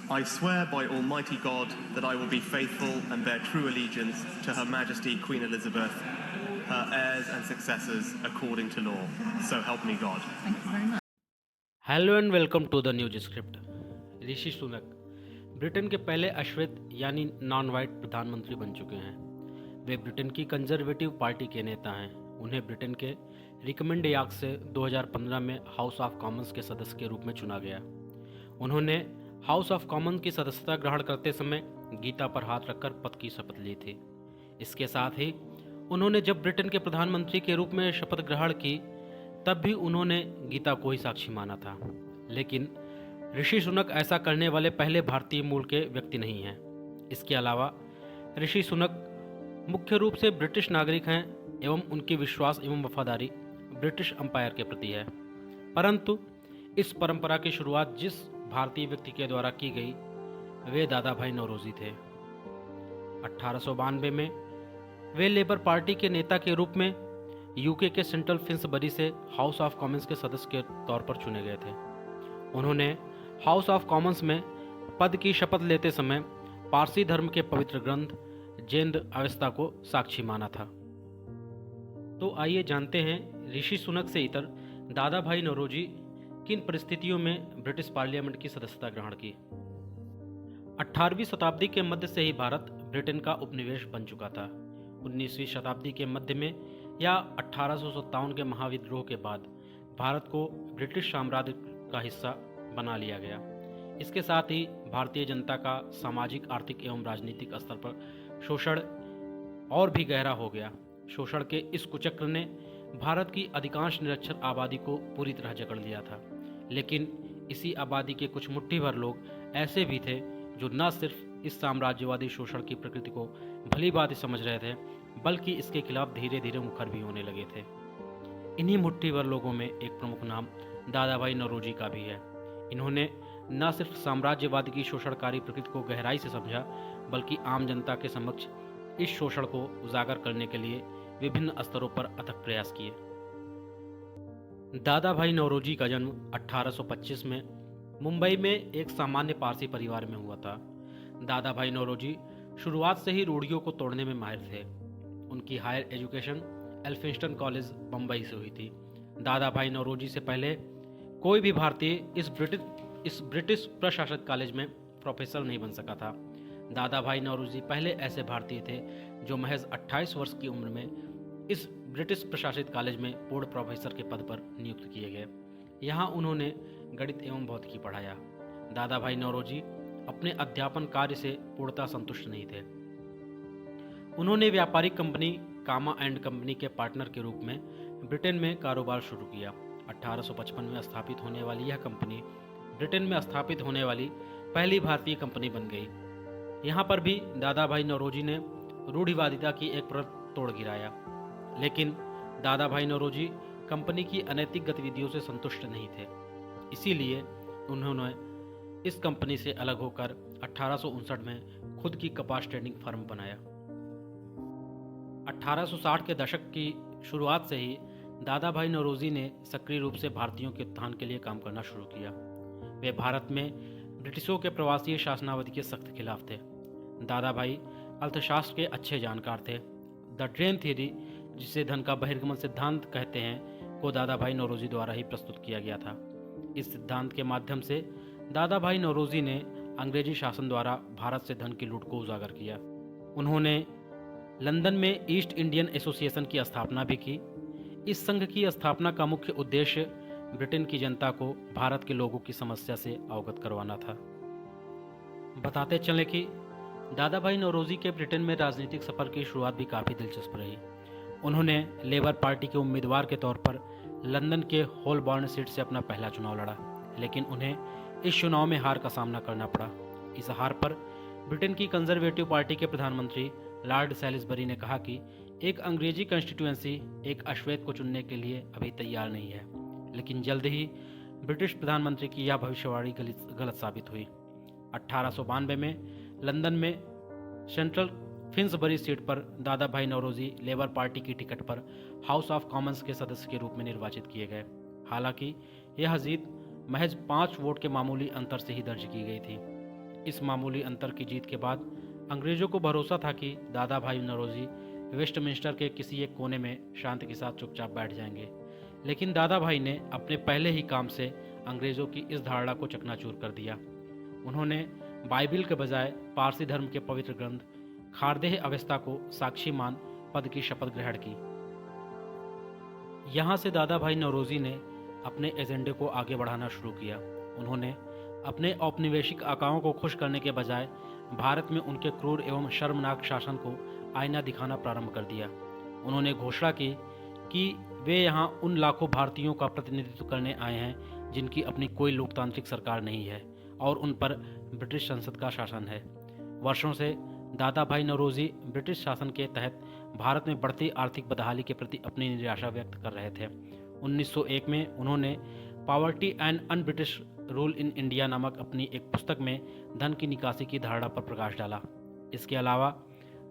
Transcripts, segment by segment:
I swear by Almighty God that I will be faithful and bear true allegiance to Her Majesty Queen Elizabeth, her heirs and successors according to law. So help me God. Thank you very much. Hello and welcome to the news script. Rishi Sunak Britain के पहले अश्वेत यानी non white प्रधानमंत्री बन चुके हैं। वे Britain की conservative party के नेता हैं। उन्हें ब्रिटेन के रिकमेंड याक से 2015 में हाउस ऑफ कॉमन्स के सदस्य के रूप में चुना गया। उन्होंने हाउस ऑफ कॉमन्स की सदस्यता ग्रहण करते समय गीता पर हाथ रखकर पद की शपथ ली थी। इसके साथ ही उन्होंने जब ब्रिटेन के प्रधानमंत्री के रूप में शपथ ग्रहण की तब भी उन्होंने गीता को ही साक्षी माना था। लेकिन ऋषि सुनक ऐसा करने वाले पहले भारतीय मूल के व्यक्ति नहीं हैं। इसके अलावा ऋषि सुनक मुख्य रूप से ब्रिटिश नागरिक हैं एवं उनकी विश्वास एवं वफादारी ब्रिटिश अंपायर के प्रति है। परंतु इस परंपरा की शुरुआत जिस भारतीय व्यक्ति के द्वारा की गई वे दादा भाई नौरोजी थे। 1892 में वे लेबर पार्टी के नेता के रूप में यूके के सेंट्रल फिन्सबरी से हाउस ऑफ कॉमन्स के सदस्य के तौर पर चुने गए थे। उन्होंने हाउस ऑफ कॉमन्स में पद की शपथ लेते समय पारसी धर्म के पवित्र ग्रंथ जेंद अवेस्ता को साक्षी माना था। तो आइए जानते हैं ऋषि सुनक से इतर दादा भाई नौरोजी किन परिस्थितियों में ब्रिटिश पार्लियामेंट की सदस्यता ग्रहण की। 18वीं शताब्दी के मध्य से ही भारत ब्रिटेन का उपनिवेश बन चुका था। 19वीं शताब्दी के मध्य में या 1857 के महाविद्रोह के बाद भारत को ब्रिटिश साम्राज्य का हिस्सा बना लिया गया। इसके साथ ही भारतीय जनता का सामाजिक, आर्थिक एवं राजनीतिक स्तर पर शोषण और भी गहरा हो गया। शोषण के इस कुचक्र ने भारत की अधिकांश निरक्षर आबादी को पूरी तरह जकड़ लिया था। लेकिन इसी आबादी के कुछ मुट्ठी भर लोग ऐसे भी थे जो न सिर्फ इस साम्राज्यवादी शोषण की प्रकृति को भली भांति समझ रहे थे बल्कि इसके खिलाफ धीरे धीरे मुखर भी होने लगे थे। इन्हीं मुट्ठी भर लोगों में एक प्रमुख नाम दादा भाई नौरोजी का भी है। इन्होंने न सिर्फ साम्राज्यवाद की शोषणकारी प्रकृति को गहराई से समझा बल्कि आम जनता के समक्ष इस शोषण को उजागर करने के लिए विभिन्न स्तरों पर अथक प्रयास किए। दादा भाई नौरोजी का जन्म 1825 में मुंबई में एक सामान्य पारसी परिवार में हुआ था। दादा भाई नौरोजी शुरुआत से ही रूढ़ियों को तोड़ने में माहिर थे। उनकी higher education Elphinstone college Bombay से हुई थी। दादा भाई नौरोजी से पहले कोई भी भारतीय इस ब्रिटिश प्रशासित कॉलेज में प्रोफेसर नहीं बन सका था। दादा भाई नौरोजी पहले ऐसे भारतीय थे जो महज 28 वर्ष की उम्र में इस ब्रिटिश प्रशासित कॉलेज में पूर्ण प्रोफेसर के पद पर नियुक्त किए गए। यहाँ उन्होंने गणित एवं भौतिकी पढ़ाया। दादा भाई नौरोजी अपने अध्यापन कार्य से पूर्णतः संतुष्ट नहीं थे। उन्होंने व्यापारिक कंपनी कामा एंड कंपनी के पार्टनर के रूप में ब्रिटेन में कारोबार शुरू किया। 1855 में स्थापित होने वाली यह कंपनी ब्रिटेन में स्थापित होने वाली पहली भारतीय कंपनी बन गई। यहाँ पर भी दादा भाई नौरोजी ने रूढ़िवादिता की एक परत तोड़ गिराया। लेकिन दादा भाई नौरोजी कंपनी की अनैतिक गतिविधियों से संतुष्ट नहीं थे। इसीलिए उन्होंने इस कंपनी से अलग होकर 1859 में खुद की कपास ट्रेडिंग फर्म बनाया। 1860 के दशक की शुरुआत से ही दादा भाई नौरोजी ने सक्रिय रूप से भारतीयों के उत्थान के लिए काम करना शुरू किया। वे भारत में ब्रिटिशों के प्रवासी शासनावधि के सख्त खिलाफ थे। दादा भाई अर्थशास्त्र के अच्छे जानकार थे। द ड्रेन थ्योरी, जिसे धन का बहिर्गमन सिद्धांत कहते हैं, को दादा भाई नौरोजी द्वारा ही प्रस्तुत किया गया था। इस सिद्धांत के माध्यम से दादा भाई नौरोजी ने अंग्रेजी शासन द्वारा भारत से धन की लूट को उजागर किया। उन्होंने लंदन में ईस्ट इंडियन एसोसिएशन की स्थापना भी की। इस संघ की स्थापना का मुख्य उद्देश्य ब्रिटेन की जनता को भारत के लोगों की समस्या से अवगत करवाना था। बताते चलें कि दादा भाई नौरोजी के ब्रिटेन में राजनीतिक सफर की शुरुआत भी काफ़ी दिलचस्प रही। उन्होंने लेबर पार्टी के उम्मीदवार के तौर पर लंदन के होलबॉर्न सीट से अपना पहला चुनाव लड़ा, लेकिन उन्हें इस चुनाव में हार का सामना करना पड़ा। इस हार पर ब्रिटेन की कंजर्वेटिव पार्टी के प्रधानमंत्री लॉर्ड सैलिसबरी ने कहा कि एक अंग्रेजी कॉन्स्टिट्यूएंसी एक अश्वेत को चुनने के लिए अभी तैयार नहीं है। लेकिन जल्द ही ब्रिटिश प्रधानमंत्री की यह भविष्यवाणी गलत साबित हुई। 1892 में लंदन में सेंट्रल फिन्सबरी सीट पर दादा भाई नौरोजी लेबर पार्टी की टिकट पर हाउस ऑफ कॉमन्स के सदस्य के रूप में निर्वाचित किए गए। हालांकि यह जीत महज 5 वोट के मामूली अंतर से ही दर्ज की गई थी। इस मामूली अंतर की जीत के बाद अंग्रेजों को भरोसा था कि दादा भाई नौरोजी वेस्टमिंस्टर के किसी एक कोने में शांति के साथ चुपचाप बैठ जाएंगे, लेकिन दादा भाई ने अपने पहले ही काम से अंग्रेजों की इस धारणा को चकनाचूर कर दिया। उन्होंने बाइबिल के बजाय पारसी धर्म के पवित्र ग्रंथ खारदेह अवेस्ता को साक्षी मान पद की शपथ ग्रहण की। यहाँ से दादा भाई नौरोजी ने अपने एजेंडे को आगे बढ़ाना शुरू किया। उन्होंने अपने औपनिवेशिक आकाओं को खुश करने के बजाय भारत में उनके क्रूर एवं शर्मनाक शासन को आईना दिखाना प्रारंभ कर दिया। उन्होंने घोषणा की कि वे यहाँ उन लाखों भारतीयों का प्रतिनिधित्व करने आए हैं जिनकी अपनी कोई लोकतांत्रिक सरकार नहीं है और उन पर ब्रिटिश संसद का शासन है। वर्षों से दादा भाई नौरोजी ब्रिटिश शासन के तहत भारत में बढ़ती आर्थिक बदहाली के प्रति अपनी निराशा व्यक्त कर रहे थे। 1901 में उन्होंने poverty and un British rule in India नामक अपनी एक पुस्तक में धन की निकासी की धारणा पर प्रकाश डाला। इसके अलावा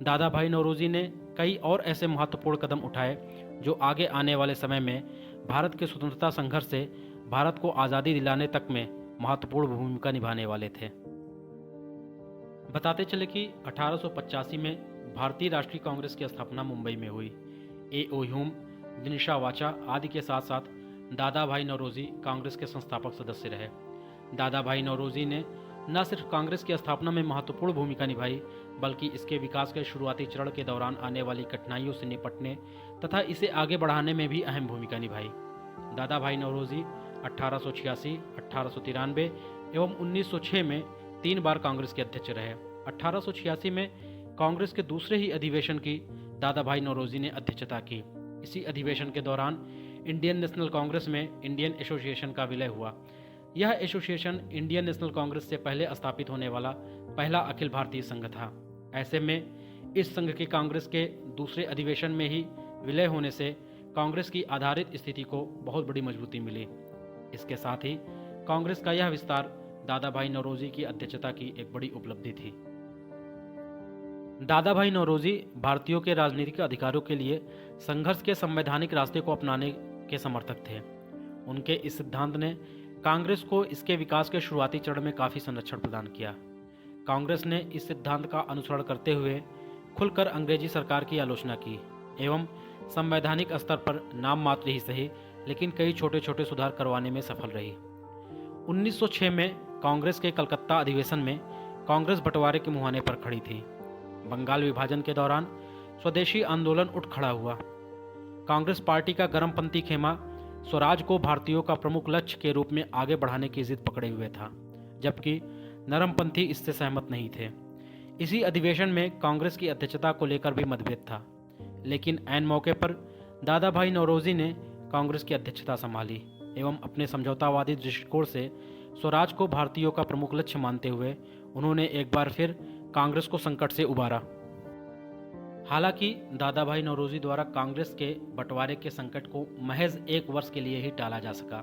दादा भाई नौरोजी ने कई और ऐसे महत्वपूर्ण कदम उठाए जो आगे आने वाले समय में भारत के स्वतंत्रता संघर्ष से भारत को आज़ादी दिलाने तक में महत्वपूर्ण भूमिका निभाने वाले थे। बताते चले कि 1885 में भारतीय राष्ट्रीय कांग्रेस की स्थापना मुंबई में हुई। A.O. ह्यूम, दिनिशा वाचा आदि के साथ साथ दादा भाई नौरोजी कांग्रेस के संस्थापक सदस्य रहे। दादा भाई नौरोजी ने न सिर्फ कांग्रेस की स्थापना में महत्वपूर्ण भूमिका निभाई, बल्कि इसके विकास के शुरुआती चरण के दौरान आने वाली कठिनाइयों से निपटने तथा इसे आगे बढ़ाने में भी अहम भूमिका निभाई। दादा भाई नौरोजी 1886, 1893 एवं 1906 में 3 बार कांग्रेस के अध्यक्ष रहे। 1886 में कांग्रेस के दूसरे ही अधिवेशन की दादा भाई नौरोजी ने अध्यक्षता की। इसी अधिवेशन के दौरान इंडियन नेशनल कांग्रेस में इंडियन एसोसिएशन का विलय हुआ। यह एसोसिएशन इंडियन नेशनल कांग्रेस से पहले स्थापित होने वाला पहला अखिल भारतीय संघ था। ऐसे में इस संघ के कांग्रेस के दूसरे अधिवेशन में ही विलय होने से कांग्रेस की आधारित स्थिति को बहुत बड़ी मजबूती मिली। इसके साथ ही कांग्रेस का यह विस्तार दादा भाई नौरोजी की अध्यक्षता की एक बड़ी उपलब्धि थी। दादा भाई नौरोजी भारतीयों के राजनीतिक अधिकारों के लिए संघर्ष के संवैधानिक रास्ते को अपनाने के समर्थक थे। उनके इस सिद्धांत ने कांग्रेस को इसके विकास के शुरुआती चरण में काफ़ी संरक्षण प्रदान किया। कांग्रेस ने इस सिद्धांत का अनुसरण करते हुए खुलकर अंग्रेजी सरकार की आलोचना की एवं संवैधानिक स्तर पर नाम मात्र ही सही लेकिन कई छोटे छोटे सुधार करवाने में सफल रही। 1906 में कांग्रेस के कलकत्ता अधिवेशन में कांग्रेस बंटवारे के मुहाने पर खड़ी थी। बंगाल विभाजन के दौरान स्वदेशी आंदोलन उठ खड़ा हुआ। कांग्रेस पार्टी का गर्मपंथी खेमा स्वराज को भारतीयों का प्रमुख लक्ष्य के रूप में आगे बढ़ाने की जिद पकड़े हुए था, जबकि नरमपंथी इससे सहमत नहीं थे। इसी अधिवेशन में कांग्रेस की अध्यक्षता को लेकर भी मतभेद था, लेकिन ऐन मौके पर दादा भाई नौरोजी ने कांग्रेस की अध्यक्षता संभाली एवं अपने समझौतावादी दृष्टिकोण से स्वराज को भारतीयों का प्रमुख लक्ष्य मानते हुए उन्होंने एक बार फिर कांग्रेस को संकट से उबारा। हालांकि दादा भाई नौरोजी द्वारा कांग्रेस के बंटवारे के संकट को महज 1 वर्ष के लिए ही टाला जा सका।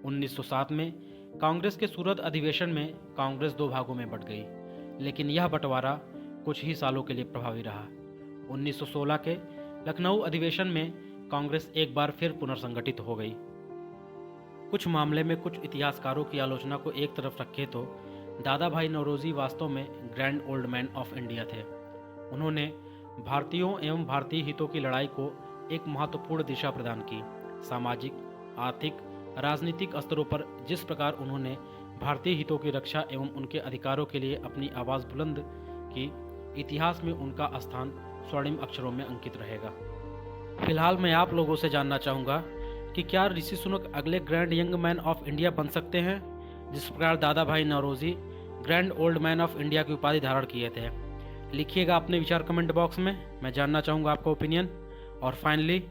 1907 में कांग्रेस के सूरत अधिवेशन में कांग्रेस 2 भागों में बंट गई, लेकिन यह बंटवारा कुछ ही सालों के लिए प्रभावी रहा। 1916 के लखनऊ अधिवेशन में कांग्रेस एक बार फिर पुनर्संगठित हो गई। कुछ मामले में कुछ इतिहासकारों की आलोचना को एक तरफ रखें तो दादा भाई नौरोजी वास्तव में grand old man of India थे। उन्होंने भारतीयों एवं भारतीय हितों की लड़ाई को एक महत्वपूर्ण दिशा प्रदान की। सामाजिक, आर्थिक, राजनीतिक स्तरों पर जिस प्रकार उन्होंने भारतीय हितों की रक्षा एवं उनके अधिकारों के लिए अपनी आवाज़ बुलंद की, इतिहास में उनका स्थान स्वर्णिम अक्षरों में अंकित रहेगा। फिलहाल मैं आप लोगों से जानना चाहूँगा कि क्या ऋषि सुनक अगले grand young man of India बन सकते हैं, जिस प्रकार Dadabhai Naoroji grand old man of India की उपाधि धारण किए थे। लिखिएगा अपने विचार कमेंट बॉक्स में, मैं जानना चाहूँगा आपका ओपिनियन। और फाइनली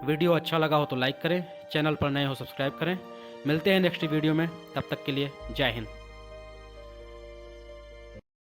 वीडियो अच्छा लगा हो तो लाइक करें, चैनल पर नए हो सब्सक्राइब करें। मिलते हैं नेक्स्ट वीडियो में, तब तक के लिए जय हिंद।